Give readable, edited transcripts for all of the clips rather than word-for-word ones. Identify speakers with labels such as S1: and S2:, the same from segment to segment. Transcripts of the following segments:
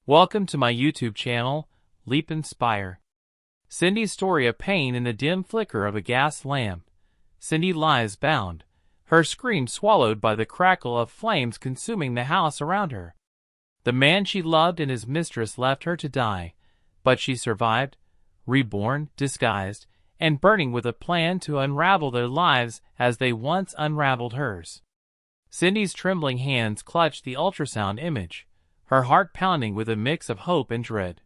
S1: Welcome to my YouTube channel, Leap Inspire. Cindy's story: a pain in the dim flicker of a gas lamp. Cindy lies bound, her scream swallowed by the crackle of flames consuming the house around her. The man she loved and his mistress left her to die, but she survived, reborn, disguised, and burning with a plan to unravel their lives as they once unraveled hers. Cindy's trembling hands clutched the ultrasound image, her heart pounding with a mix of hope and dread.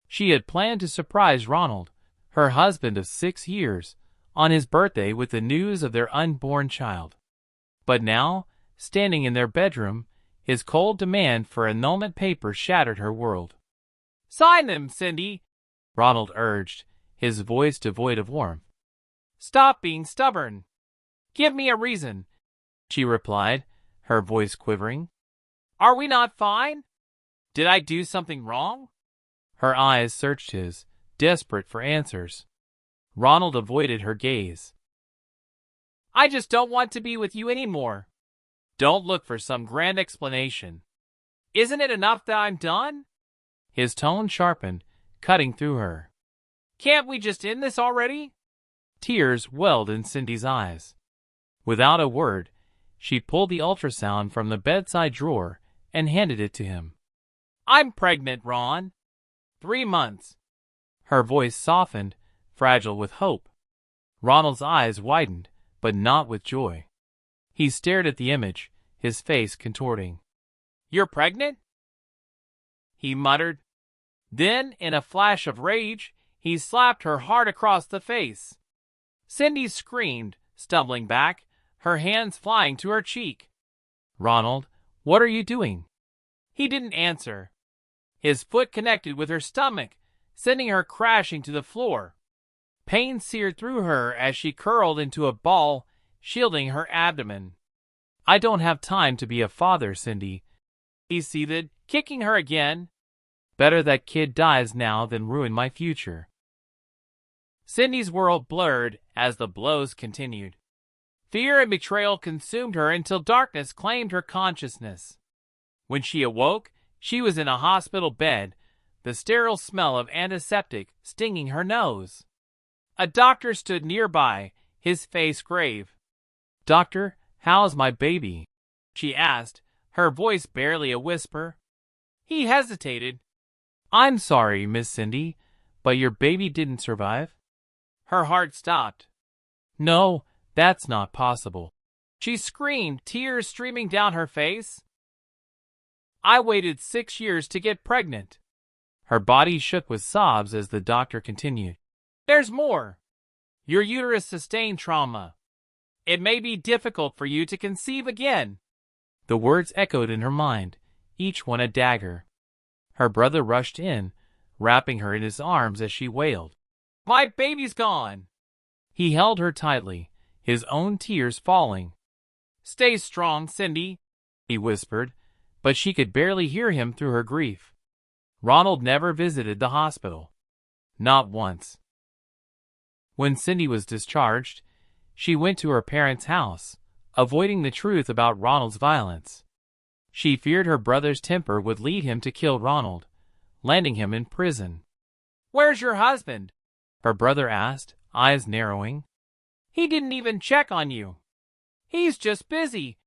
S1: She had planned to surprise Ronald, her husband of 6 years, on his birthday with the news of their unborn child. But now, standing in their bedroom, his cold demand for annulment papers shattered her world. "Sign them, Cindy," Ronald urged, his voice devoid of warmth. "Stop being stubborn. Give me a reason," she replied, her voice quivering. "Are we not fine? Did I do something wrong?" Her eyes searched his, desperate for answers. Ronald avoided her gaze. "I just don't want to be with you anymore. Don't look for some grand explanation. Isn't it enough that I'm done?" His tone sharpened, cutting through her. "Can't we just end this already?" Tears welled in Cindy's eyes. Without a word, she pulled the ultrasound from the bedside drawer and handed it to him. "I'm pregnant, Ron. 3 months. Her voice softened, fragile with hope. Ronald's eyes widened, but not with joy. He stared at the image, his face contorting. "You're pregnant?" he muttered. Then, in a flash of rage, he slapped her hard across the face. Cindy screamed, stumbling back, her hands flying to her cheek. "Ronald, what are you doing?" He didn't answer. His foot connected with her stomach, sending her crashing to the floor. Pain seared through her as she curled into a ball, shielding her abdomen. "I don't have time to be a father, Cindy," he seethed, kicking her again. "Better that kid dies now than ruin my future." Cindy's world blurred as the blows continued. Fear and betrayal consumed her until darkness claimed her consciousness. When she awoke, she was in a hospital bed, the sterile smell of antiseptic stinging her nose. A doctor stood nearby, his face grave. "Doctor, how's my baby?" she asked, her voice barely a whisper. He hesitated. "I'm sorry, Miss Cindy, but your baby didn't survive." Her heart stopped. "No, that's not possible," she screamed, tears streaming down her face. "I waited 6 years to get pregnant." Her body shook with sobs as the doctor continued. "There's more. Your uterus sustained trauma. It may be difficult for you to conceive again." The words echoed in her mind, each one a dagger. Her brother rushed in, wrapping her in his arms as she wailed. "My baby's gone." He held her tightly, his own tears falling. "Stay strong, Cindy," he whispered, but she could barely hear him through her grief. Ronald never visited the hospital. Not once. When Cindy was discharged, she went to her parents' house, avoiding the truth about Ronald's violence. She feared her brother's temper would lead him to kill Ronald, landing him in prison. "Where's your husband?" her brother asked, eyes narrowing. "He didn't even check on you." "He's just busy,"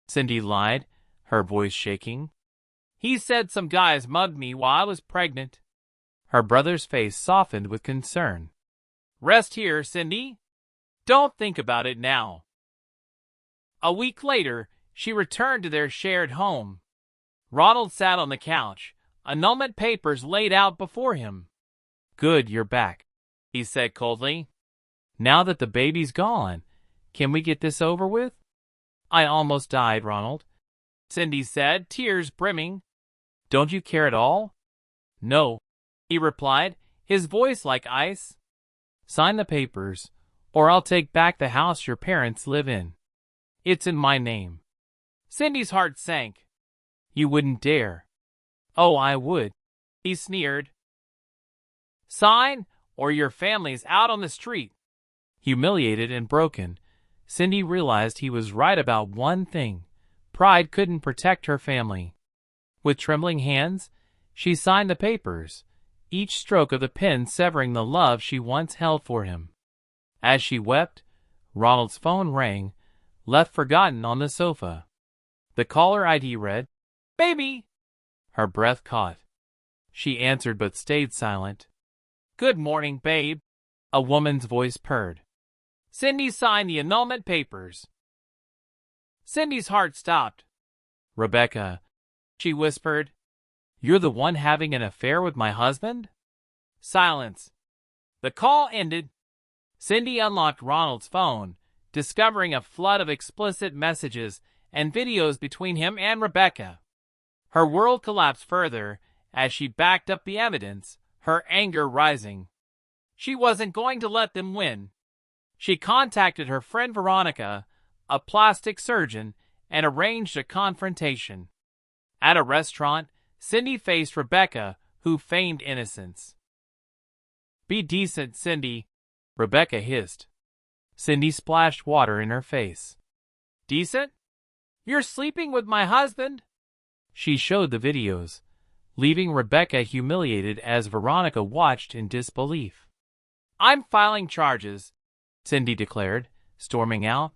S1: Cindy lied, her voice shaking. "He said some guys mugged me while I was pregnant." Her brother's face softened with concern. "Rest here, Cindy. Don't think about it now." A week later, she returned to their shared home. Ronald sat on the couch, annulment papers laid out before him. "Good, you're back," he said coldly. "Now that the baby's gone, can we get this over with?" "I almost died, Ronald," Cindy said, tears brimming. "Don't you care at all?" "No," he replied, his voice like ice. "Sign the papers, or I'll take back the house your parents live in. It's in my name." Cindy's heart sank. "You wouldn't dare." "Oh, I would," he sneered. "Sign, or your family's out on the street." Humiliated and broken, Cindy realized he was right about one thing: pride couldn't protect her family. With trembling hands, she signed the papers, each stroke of the pen severing the love she once held for him. As she wept, Ronald's phone rang, left forgotten on the sofa. The caller ID read, "Baby!" Her breath caught. She answered but stayed silent. "Good morning, babe," a woman's voice purred. "Cindy signed the annulment papers." Cindy's heart stopped. "Rebecca," she whispered, "you're the one having an affair with my husband?" Silence. The call ended. Cindy unlocked Ronald's phone, discovering a flood of explicit messages and videos between him and Rebecca. Her world collapsed further as she backed up the evidence, her anger rising. She wasn't going to let them win. She contacted her friend Veronica, a plastic surgeon, and arranged a confrontation. At a restaurant, Cindy faced Rebecca, who feigned innocence. "Be decent, Cindy," Rebecca hissed. Cindy splashed water in her face. "Decent? You're sleeping with my husband?" She showed the videos, leaving Rebecca humiliated as Veronica watched in disbelief. "I'm filing charges," Cindy declared, storming out.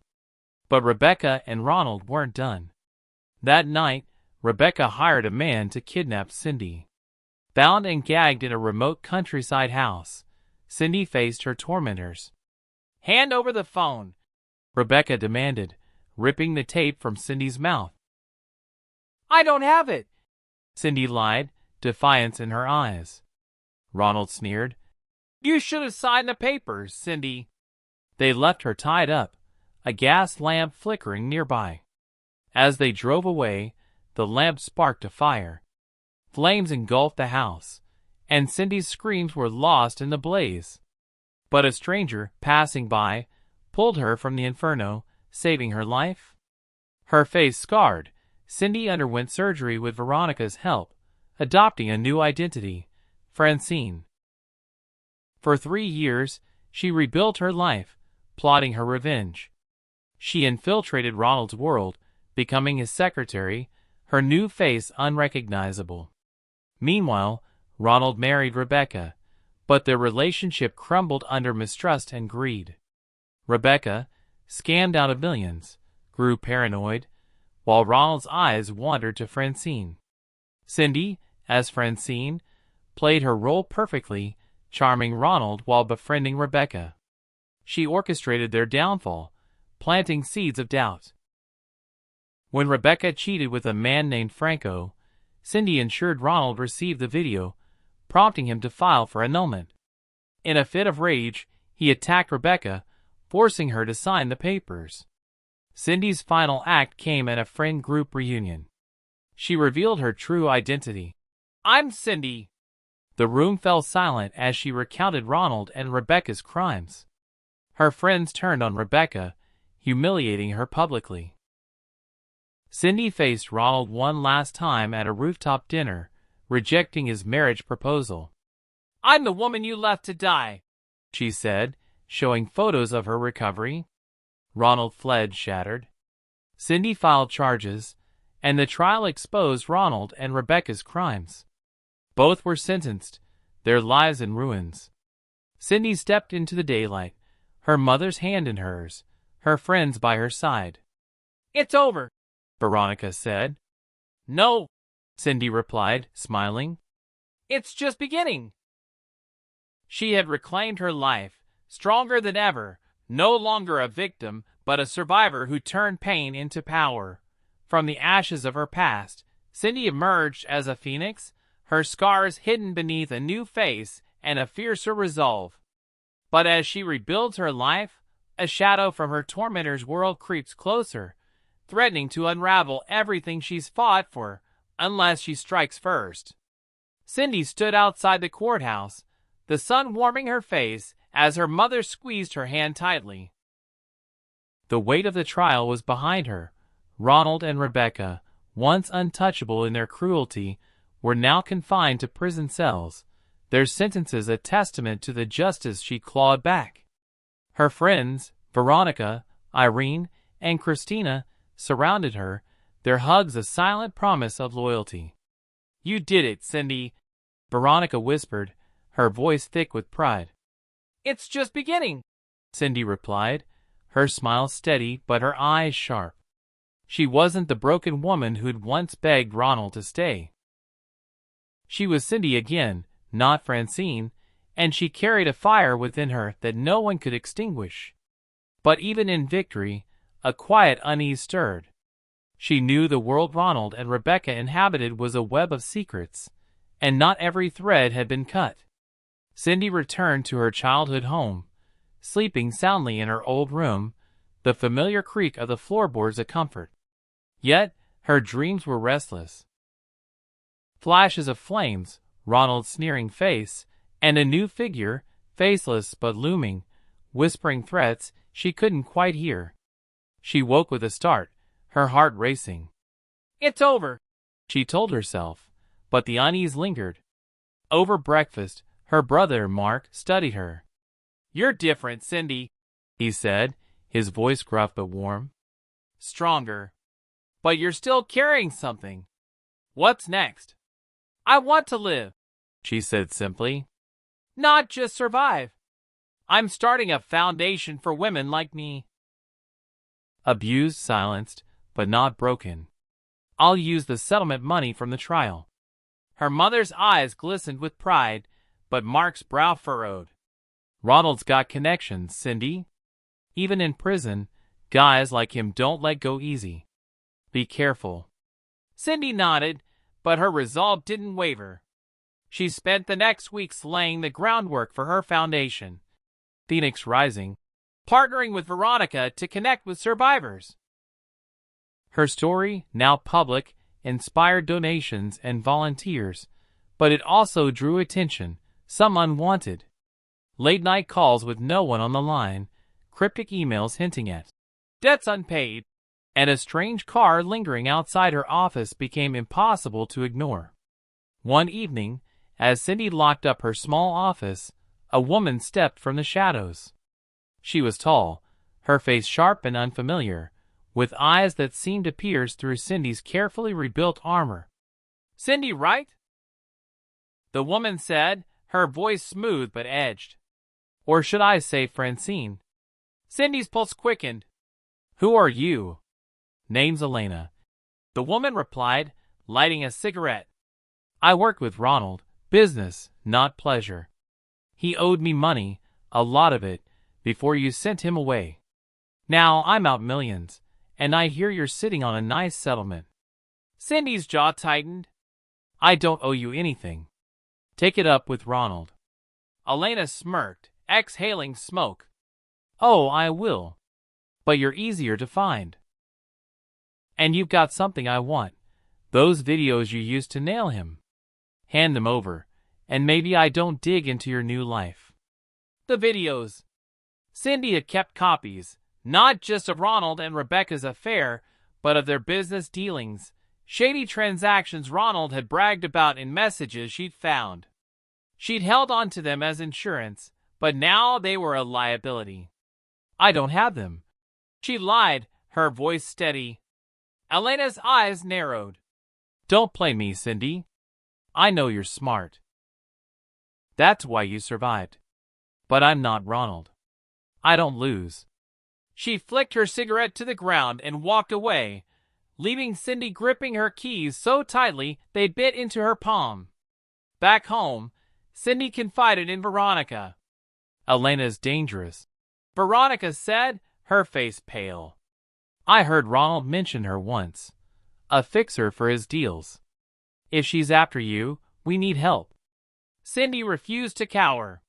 S1: But Rebecca and Ronald weren't done. That night, Rebecca hired a man to kidnap Cindy. Bound and gagged in a remote countryside house, Cindy faced her tormentors. "Hand over the phone," Rebecca demanded, ripping the tape from Cindy's mouth. "I don't have it," Cindy lied, defiance in her eyes. Ronald sneered. "You should have signed the papers, Cindy." They left her tied up, a gas lamp flickering nearby. As they drove away, the lamp sparked a fire. Flames engulfed the house, and Cindy's screams were lost in the blaze. But a stranger, passing by, pulled her from the inferno, saving her life. Her face scarred, Cindy underwent surgery with Veronica's help, adopting a new identity, Francine. For 3 years, she rebuilt her life, plotting her revenge. She infiltrated Ronald's world, becoming his secretary, her new face unrecognizable. Meanwhile, Ronald married Rebecca, but their relationship crumbled under mistrust and greed. Rebecca, scammed out of millions, grew paranoid, while Ronald's eyes wandered to Francine. Cindy, as Francine, played her role perfectly, charming Ronald while befriending Rebecca. She orchestrated their downfall, planting seeds of doubt. When Rebecca cheated with a man named Franco, Cindy ensured Ronald received the video, prompting him to file for annulment. In a fit of rage, he attacked Rebecca, forcing her to sign the papers. Cindy's final act came at a friend group reunion. She revealed her true identity. "I'm Cindy." The room fell silent as she recounted Ronald and Rebecca's crimes. Her friends turned on Rebecca, humiliating her publicly. Cindy faced Ronald one last time at a rooftop dinner, rejecting his marriage proposal. "I'm the woman you left to die," she said, showing photos of her recovery. Ronald fled shattered. Cindy filed charges, and the trial exposed Ronald and Rebecca's crimes. Both were sentenced, their lives in ruins. Cindy stepped into the daylight, her mother's hand in hers, her friends by her side. "It's over," Veronica said. "No," Cindy replied, smiling. "It's just beginning." She had reclaimed her life, stronger than ever, no longer a victim, but a survivor who turned pain into power. From the ashes of her past, Cindy emerged as a phoenix, her scars hidden beneath a new face and a fiercer resolve. But as she rebuilds her life, a shadow from her tormentor's world creeps closer, threatening to unravel everything she's fought for, unless she strikes first. Cindy stood outside the courthouse, the sun warming her face as her mother squeezed her hand tightly. The weight of the trial was behind her. Ronald and Rebecca, once untouchable in their cruelty, were now confined to prison cells, their sentences a testament to the justice she clawed back. Her friends, Veronica, Irene, and Christina, surrounded her, their hugs a silent promise of loyalty. You did it, Cindy, Veronica whispered, her voice thick with pride. It's just beginning, Cindy replied, her smile steady but her eyes sharp. She wasn't the broken woman who'd once begged Ronald to stay. She was Cindy again, not Francine, and she carried a fire within her that no one could extinguish. But even in victory, a quiet unease stirred. She knew the world Ronald and Rebecca inhabited was a web of secrets, and not every thread had been cut. Cindy returned to her childhood home, sleeping soundly in her old room, the familiar creak of the floorboards a comfort. Yet her dreams were restless. Flashes of flames, Ronald's sneering face, and a new figure, faceless but looming, whispering threats she couldn't quite hear. She woke with a start, her heart racing. It's over, she told herself, but the unease lingered. Over breakfast, her brother Mark studied her. You're different, Cindy, he said, his voice gruff but warm. Stronger. But you're still carrying something. What's next? I want to live, she said simply. Not just survive. I'm starting a foundation for women like me. Abused, silenced, but not broken. I'll use the settlement money from the trial. Her mother's eyes glistened with pride, but Mark's brow furrowed. Ronald's got connections, Cindy. Even in prison, guys like him don't let go easy. Be careful. Cindy nodded, but her resolve didn't waver. She spent the next weeks laying the groundwork for her foundation, Phoenix Rising, partnering with Veronica to connect with survivors. Her story, now public, inspired donations and volunteers, but it also drew attention, some unwanted. Late-night calls with no one on the line, cryptic emails hinting at debts unpaid, and a strange car lingering outside her office became impossible to ignore. One evening, as Cindy locked up her small office, a woman stepped from the shadows. She was tall, her face sharp and unfamiliar, with eyes that seemed to pierce through Cindy's carefully rebuilt armor. Cindy, right? The woman said, her voice smooth but edged. Or should I say Francine? Cindy's pulse quickened. Who are you? Name's Elena. The woman replied, lighting a cigarette. I worked with Ronald, business, not pleasure. He owed me money, a lot of it, before you sent him away. Now I'm out millions, and I hear you're sitting on a nice settlement. Cindy's jaw tightened. I don't owe you anything. Take it up with Ronald. Elena smirked, exhaling smoke. Oh, I will. But you're easier to find. And you've got something I want. Those videos you used to nail him. Hand them over, and maybe I don't dig into your new life. The videos. Cindy had kept copies, not just of Ronald and Rebecca's affair, but of their business dealings, shady transactions Ronald had bragged about in messages she'd found. She'd held on to them as insurance, but now they were a liability. I don't have them. She lied, her voice steady. Elena's eyes narrowed. Don't play me, Cindy. I know you're smart. That's why you survived. But I'm not Ronald. I don't lose. She flicked her cigarette to the ground and walked away, leaving Cindy gripping her keys so tightly they bit into her palm. Back home, Cindy confided in Veronica. Elena's dangerous, Veronica said, her face pale. I heard Ronald mention her once. A fixer for his deals. If she's after you, we need help. Cindy refused to cower.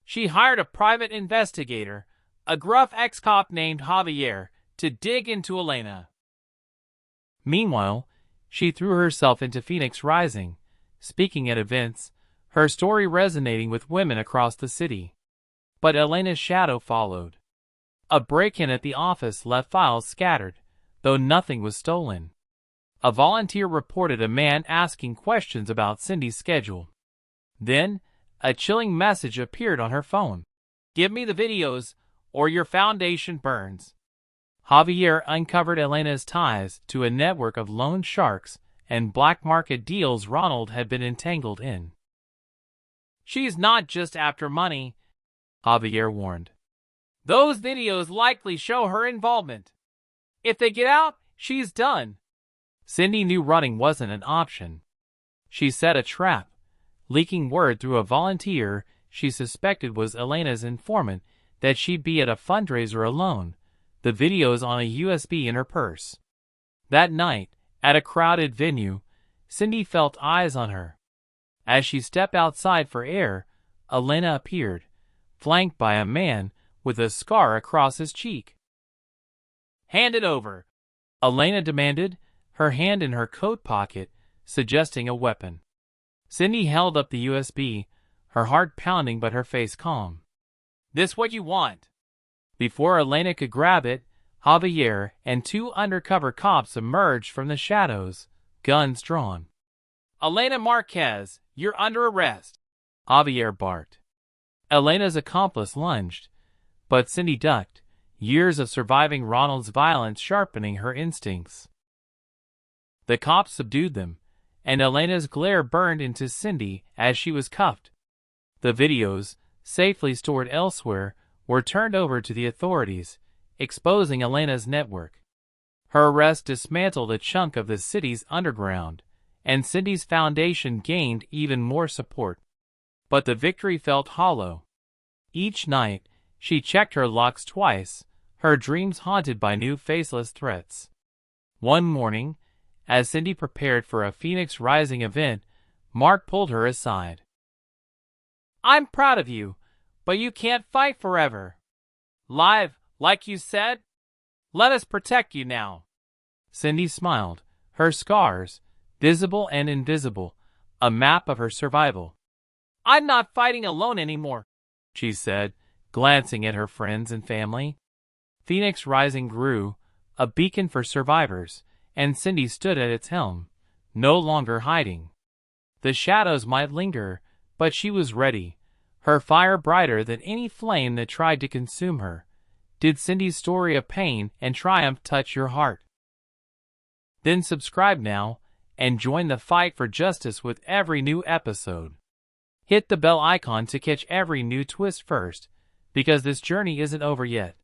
S1: She hired a private investigator, a gruff ex-cop named Javier, to dig into Elena. Meanwhile, she threw herself into Phoenix Rising, speaking at events, her story resonating with women across the city. But Elena's shadow followed. A break-in at the office left files scattered, though nothing was stolen. A volunteer reported a man asking questions about Cindy's schedule. Then, a chilling message appeared on her phone. Give me the videos, or your foundation burns. Javier uncovered Elena's ties to a network of loan sharks and black market deals Ronald had been entangled in. "She's not just after money," Javier warned. "Those videos likely show her involvement. If they get out, she's done." Cindy knew running wasn't an option. She set a trap, leaking word through a volunteer she suspected was Elena's informant that she'd be at a fundraiser alone, the videos on a USB in her purse. That night, at a crowded venue, Cindy felt eyes on her. As she stepped outside for air, Elena appeared, flanked by a man with a scar across his cheek. "Hand it over," Elena demanded, her hand in her coat pocket, suggesting a weapon. Cindy held up the USB, her heart pounding but her face calm. "This what you want?" Before Elena could grab it, Javier and two undercover cops emerged from the shadows, guns drawn. "Elena Marquez, you're under arrest," Javier barked. Elena's accomplice lunged, but Cindy ducked, years of surviving Ronald's violence sharpening her instincts. The cops subdued them, and Elena's glare burned into Cindy as she was cuffed. The videos, safely stored elsewhere, were turned over to the authorities, exposing Elena's network. Her arrest dismantled a chunk of the city's underground, and Cindy's foundation gained even more support. But the victory felt hollow. Each night, she checked her locks twice, her dreams haunted by new faceless threats. One morning, as Cindy prepared for a Phoenix Rising event, Mark pulled her aside. "I'm proud of you, but you can't fight forever. Live, like you said? Let us protect you now." Cindy smiled, her scars, visible and invisible, a map of her survival. "I'm not fighting alone anymore," she said, glancing at her friends and family. Phoenix Rising grew, a beacon for survivors, and Cindy stood at its helm, no longer hiding. The shadows might linger, but she was ready, her fire brighter than any flame that tried to consume her. Did Cindy's story of pain and triumph touch your heart? Then subscribe now and join the fight for justice with every new episode. Hit the bell icon to catch every new twist first, because this journey isn't over yet.